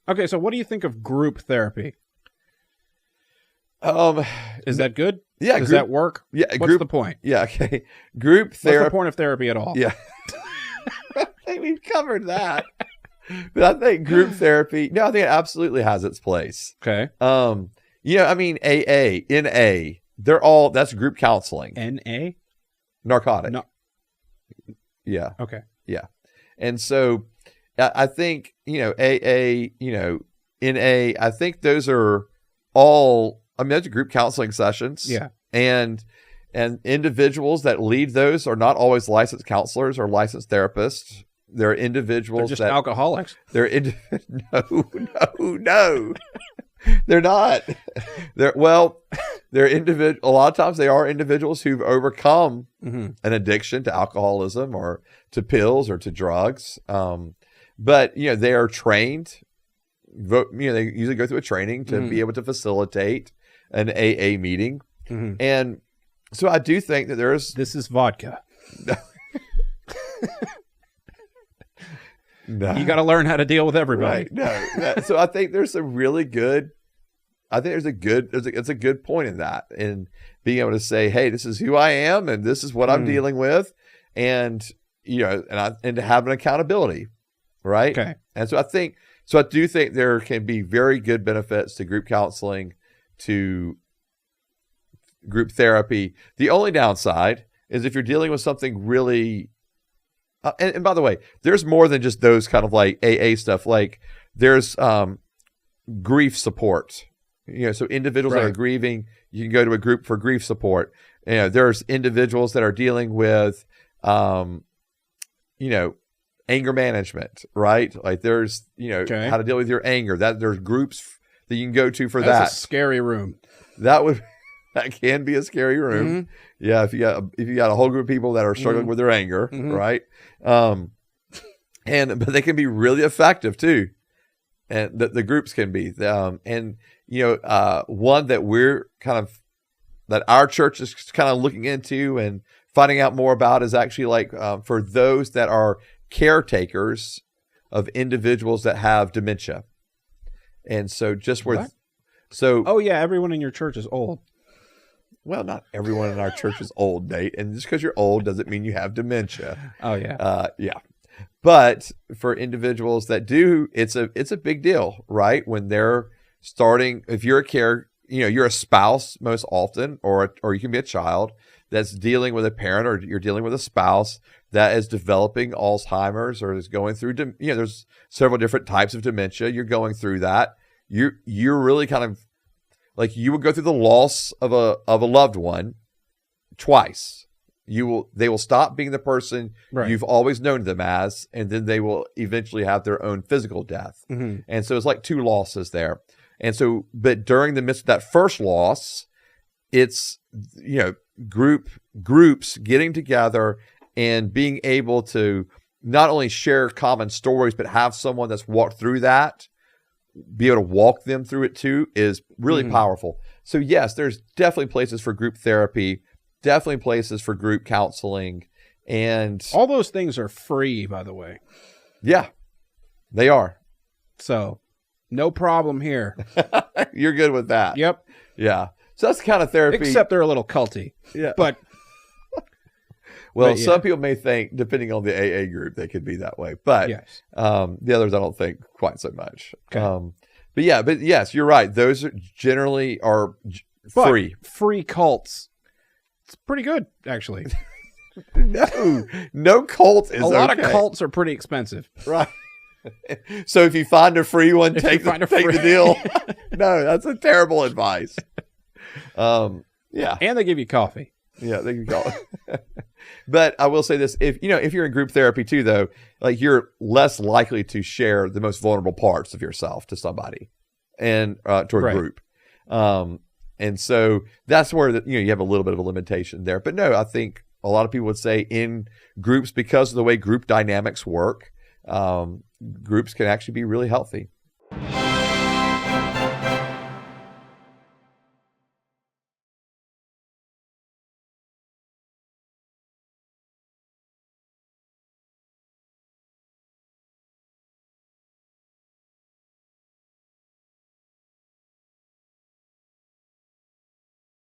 Okay, so what do you think of group therapy? Um, Is that good? yeah, Does that work? Yeah, What's the point? Yeah, okay. Group What's therapy. the point of therapy at all? Yeah. I think we've covered that. But I think group therapy, no, I think it absolutely has its place. Okay. I mean, AA, NA, that's group counseling. NA? Narcotic. No. Yeah. Okay. Yeah. And so I think, AA, NA, I think those are all, those are group counseling sessions. Yeah. And individuals that lead those are not always licensed counselors or licensed therapists. They're individuals They're just alcoholics. They're no. They're not. They're individual. A lot of times they are individuals who've overcome an addiction to alcoholism or to pills or to drugs. But they are trained. They usually go through a training to be able to facilitate an AA meeting. And so I do think that This is vodka. No. You got to learn how to deal with everybody. Right. No. So I think there's a really good. I think it's a good point in that, in being able to say, hey, this is who I am, and this is what I'm dealing with, and and to have an accountability, right? Okay. And so I do think there can be very good benefits to group counseling, to group therapy. The only downside is if you're dealing with something really. And by the way, there's more than just those kind of like AA stuff. Like there's grief support. So individuals that are grieving, you can go to a group for grief support. There's individuals that are dealing with, anger management, right? Like there's, how to deal with your anger. That there's groups that you can go to for that. That's a scary room. That can be a scary room. Yeah, if you got a whole group of people that are struggling with their anger, right? But they can be really effective too, and the groups can be. One that our church is kind of looking into and finding out more about is actually like for those that are caretakers of individuals that have dementia, and so oh yeah, everyone in your church is old. Well, not everyone in our church is old, Nate. And just because you're old doesn't mean you have dementia. Oh, yeah. Yeah. But for individuals that do, it's a big deal, right? When they're starting, if you're you're a spouse most often, or you can be a child that's dealing with a parent, or you're dealing with a spouse that is developing Alzheimer's or is going through, there's several different types of dementia. You're going through that. You're really kind of, like you would go through the loss of a loved one twice. They will stop being the person you've always known them as, and then they will eventually have their own physical death. And so it's like two losses there. And so, but during the midst of that first loss, it's groups getting together and being able to not only share common stories, but have someone that's walked through that, be able to walk them through it too, is really powerful. So yes, there's definitely places for group therapy, definitely places for group counseling, and all those things are free, by the way. Yeah, they are. So no problem here. You're good with that. Yep. Yeah. So that's the kind of therapy. Except they're a little culty. Yeah. But some people may think, depending on the AA group, they could be that way. But yes. The others, I don't think quite so much. Okay. But yes, you're right. Those generally are free. Free cults. It's pretty good, actually. No cult is a lot of cults are pretty expensive. Right. So if you find a free one, take the deal. No, that's a terrible advice. Yeah. And they give you coffee. Yeah, they can call it. But I will say this: if you're in group therapy too, though, like you're less likely to share the most vulnerable parts of yourself to somebody and to a group. And so that's where you have a little bit of a limitation there. But no, I think a lot of people would say in groups, because of the way group dynamics work, groups can actually be really healthy.